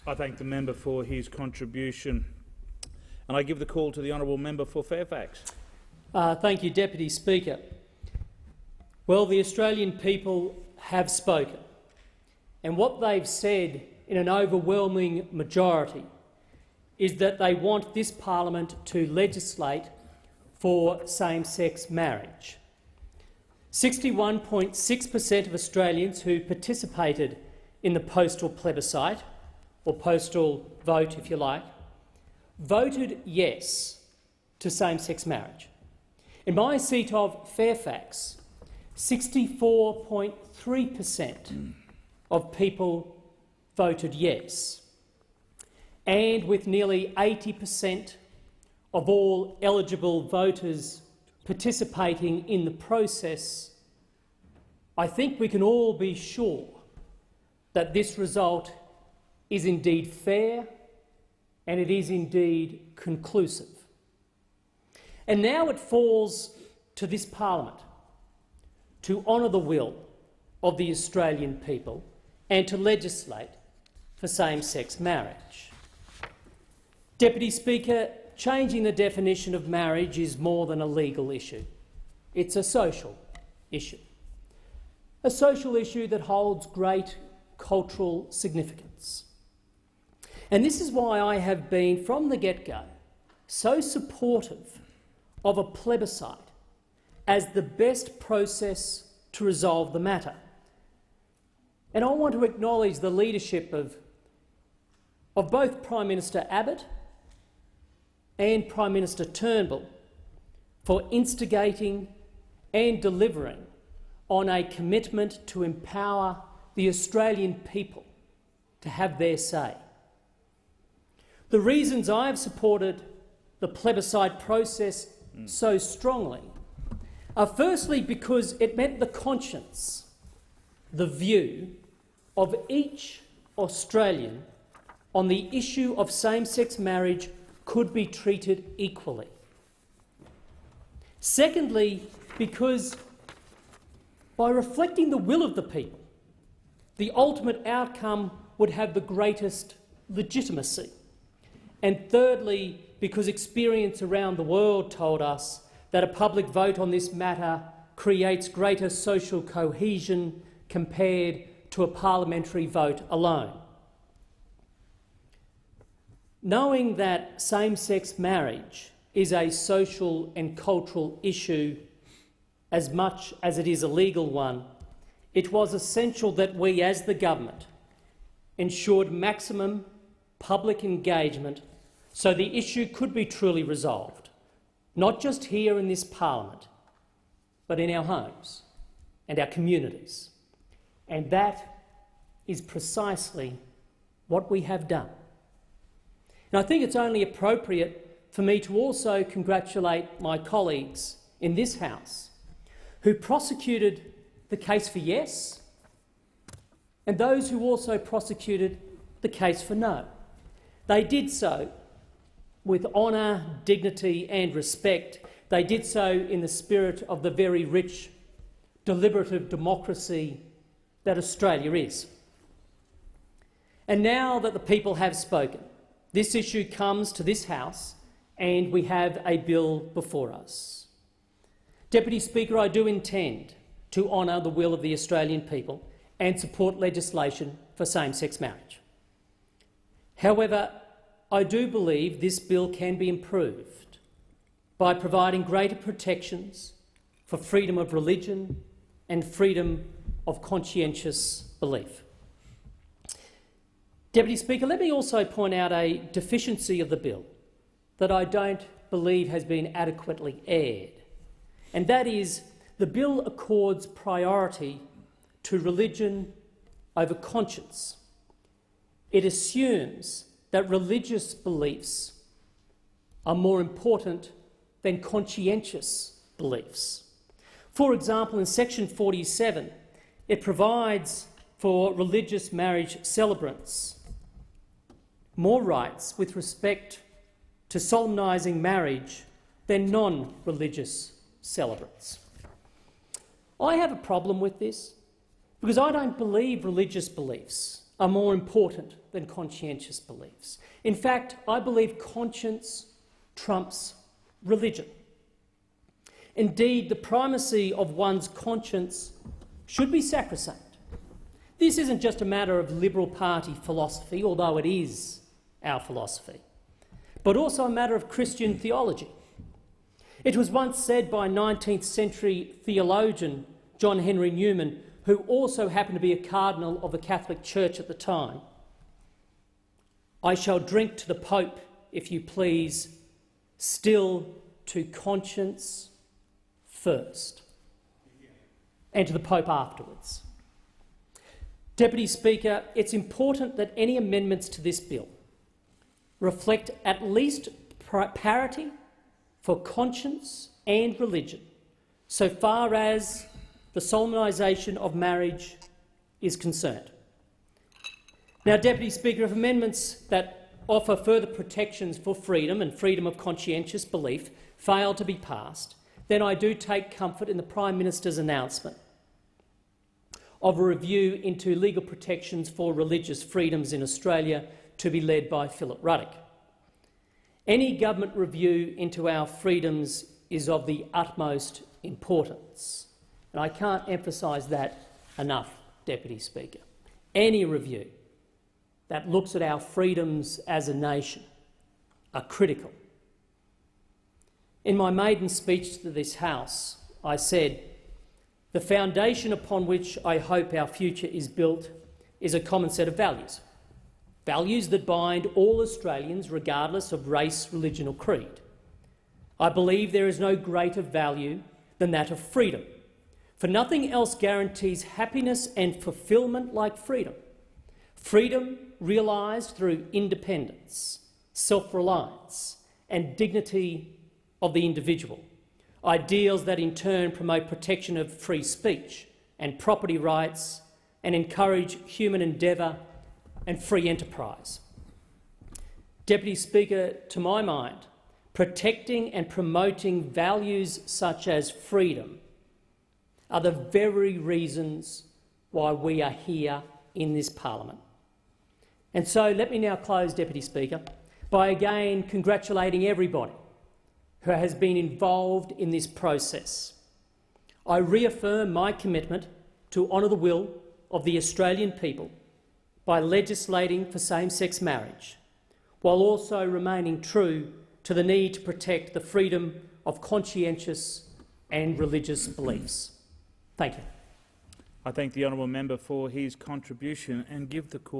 I thank the member for his contribution, and I give the call to the honourable member for Fairfax. Thank you, Deputy Speaker. Well, the Australian people have spoken, and what they've said in an overwhelming majority is that they want this parliament to legislate for same-sex marriage. 61.6% of Australians who participated in the postal plebiscite, or postal vote if you like, voted yes to same-sex marriage. In my seat of Fairfax, 64.3% of people voted yes, and with nearly 80% of all eligible voters participating in the process, I think we can all be sure that this result is indeed fair and it is indeed conclusive. And now it falls to this parliament to honour the will of the Australian people and to legislate for same-sex marriage. Deputy Speaker, changing the definition of marriage is more than a legal issue. It's a social issue. A social issue that holds great cultural significance. And this is why I have been, from the get-go, so supportive of a plebiscite as the best process to resolve the matter. And I want to acknowledge the leadership of both Prime Minister Abbott and Prime Minister Turnbull for instigating and delivering on a commitment to empower the Australian people to have their say. The reasons I have supported the plebiscite process so strongly are firstly because it meant the conscience, the view of each Australian on the issue of same-sex marriage could be treated equally. Secondly, because by reflecting the will of the people, the ultimate outcome would have the greatest legitimacy. And thirdly, because experience around the world told us that a public vote on this matter creates greater social cohesion compared to a parliamentary vote alone. Knowing that same-sex marriage is a social and cultural issue as much as it is a legal one, it was essential that we, as the government, ensured maximum public engagement so the issue could be truly resolved, not just here in this parliament, but in our homes and our communities. And that is precisely what we have done. And I think it's only appropriate for me to also congratulate my colleagues in this House who prosecuted the case for yes and those who also prosecuted the case for no. They did so with honour, dignity and respect. They did so in the spirit of the very rich, deliberative democracy that Australia is. And now that the people have spoken, this issue comes to this House and we have a bill before us. Deputy Speaker, I do intend to honour the will of the Australian people and support legislation for same-sex marriage. However, I do believe this bill can be improved by providing greater protections for freedom of religion and freedom of conscientious belief. Deputy Speaker, let me also point out a deficiency of the bill that I don't believe has been adequately aired, and that is the bill accords priority to religion over conscience. It assumes that religious beliefs are more important than conscientious beliefs. For example, in section 47, it provides for religious marriage celebrants more rights with respect to solemnising marriage than non-religious celebrants. I have a problem with this because I don't believe religious beliefs are more important than conscientious beliefs. In fact, I believe conscience trumps religion. Indeed, the primacy of one's conscience should be sacrosanct. This isn't just a matter of Liberal Party philosophy, although it is our philosophy, but also a matter of Christian theology. It was once said by 19th century theologian John Henry Newman, who also happened to be a cardinal of the Catholic Church at the time, "I shall drink to the Pope, if you please, still to conscience first, and to the Pope afterwards." Deputy Speaker, it's important that any amendments to this bill reflect at least parity for conscience and religion, so far as the solemnisation of marriage is concerned. Now, Deputy Speaker, if amendments that offer further protections for freedom and freedom of conscientious belief fail to be passed, then I do take comfort in the Prime Minister's announcement of a review into legal protections for religious freedoms in Australia to be led by Philip Ruddock. Any government review into our freedoms is of the utmost importance, and I can't emphasise that enough, Deputy Speaker. Any review that looks at our freedoms as a nation are critical. In my maiden speech to this House, I said, "The foundation upon which I hope our future is built is a common set of values, values that bind all Australians regardless of race, religion or creed. I believe there is no greater value than that of freedom, for nothing else guarantees happiness and fulfilment like freedom. Freedom realised through independence, self-reliance and dignity of the individual, ideals that in turn promote protection of free speech and property rights and encourage human endeavour and free enterprise." Deputy Speaker, to my mind, protecting and promoting values such as freedom are the very reasons why we are here in this parliament. And so let me now close, Deputy Speaker, by again congratulating everybody who has been involved in this process. I reaffirm my commitment to honour the will of the Australian people by legislating for same-sex marriage, while also remaining true to the need to protect the freedom of conscientious and religious beliefs. Thank you. I thank the honourable member for his contribution and give the call